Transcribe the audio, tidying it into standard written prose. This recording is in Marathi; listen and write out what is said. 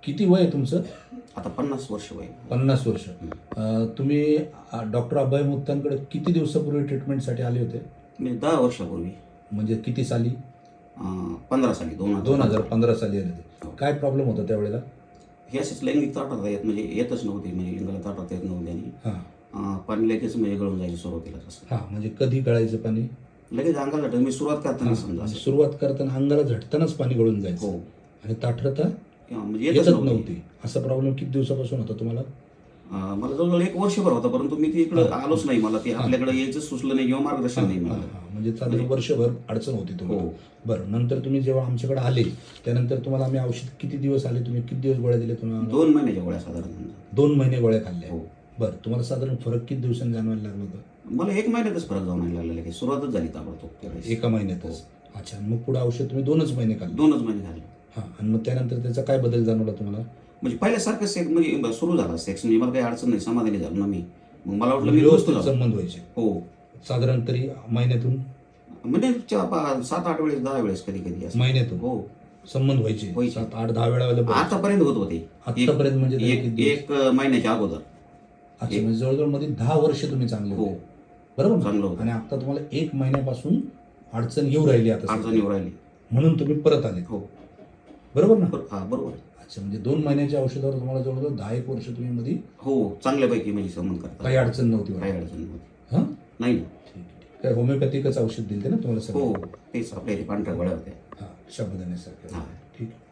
किती वय आहे तुमचं? आता 50 वर्ष वय. 50 वर्ष. तुम्ही डॉक्टर अभय मुक्तांकडे किती दिवसापूर्वी ट्रीटमेंटसाठी आले होते? मी 10 वर्षापूर्वी म्हणजे किती साली? 15 साली 2015 साली आले होते. काय प्रॉब्लेम होता त्यावेळेला? हे असेच लैंगिक ताटवता येत म्हणजे येतच नव्हती, म्हणजे लिंगाला ताटवता येत नव्हती आणि हां पाणी लगेच म्हणजे गळून जायची सुरुवातीला. असं हां, म्हणजे कधी गळायचं पाणी? लगेच अंगाला झटत मी सुरुवात करताना समजा असं. सुरुवात करताना अंगाला झटतानाच पाणी गळून जायचं. हो. आणि ताठरता म्हणजे येतच येतच नव्हती. नव्हती. असा प्रॉब्लेम किती दिवसापासून होता तुम्हाला? मला जवळजवळ 1 वर्षभर होता, परंतु मी ती इकडं आलोच नाही. मला ते आपल्याकडे यायचं सुचलं नाही किंवा मार्गदर्शन नाही मिळालं. म्हणजे साधारण वर्षभर अडचण होती तुम्हाला. हो. बरं, नंतर तुम्ही जेव्हा आमच्याकडे आले त्यानंतर तुम्हाला आम्ही औषध किती दिवस आले, तुम्ही किती दिवस गोळ्या दिले तुम्हाला? 2 महिन्याच्या गोळ्या साधारण. 2 महिने गोळ्या खाल्ल्या. हो. बरं, तुम्हाला साधारण फरक किती दिवसांनी जाणवायला लागला होता? मला 1 महिन्यातच फरक जाऊन लागला लगेच. सुरुवातच झाली ताबडतोब त्यावेळेस. एका महिन्यातच. अच्छा, मग पुढे औषध तुम्ही 2च महिने खाल्ले? 2च महिने झाले. हां, आणि मग त्यानंतर त्याचा काय बदल जाणवला तुम्हाला? म्हणजे पहिल्यासारखं सेक्स म्हणजे सुरू झाला सेक्स, म्हणजे मला काही अडचण नाही, समाधानी झालो ना मी. मग मला वाटलं मी व्यवस्थित दोस्त झालो. संबंध व्हायचे? हो. साधारण तरी महिन्यातून? म्हणजे 7-8 वेळेस 10 वेळेस कधी कधी असं. महिन्यातून? हो. संबंध व्हायचे? व्हायचे. 7-8-10 वेळा? आतापर्यंत होत होते. आतापर्यंत म्हणजे तरी किती दिवस? 1 महिन्याच्या अगोदर. अच्छा, म्हणजे जवळजवळ मध्ये 10 वर्ष तुम्ही चांगले हो. होते, बरोबर ना? चांगलं होतं. आणि आता तुम्हाला 1 महिन्यापासून अडचण येऊ राहिली आता अडचण सध्या. येऊ राहिली. म्हणून तुम्ही परत आले, हो. बरोबर ना? हा बरोबर. अच्छा, म्हणजे 2 महिन्याच्या औषधावर तुम्हाला जवळजवळ 10-1 वर्ष तुम्ही मध्ये हो, चांगल्यापैकी म्हणजे संबंध करता. काही अडचण नव्हती? काही अडचण नव्हती. हां, नाही ना. ठीक आहे. काय होमिओपॅथिकच औषध दिले ना तुम्हाला सगळं? हो, तेच आपल्या पांढऱ्या गोळ्या होत्या. हां, शब्दनेसारखं. हां. ठीक आहे.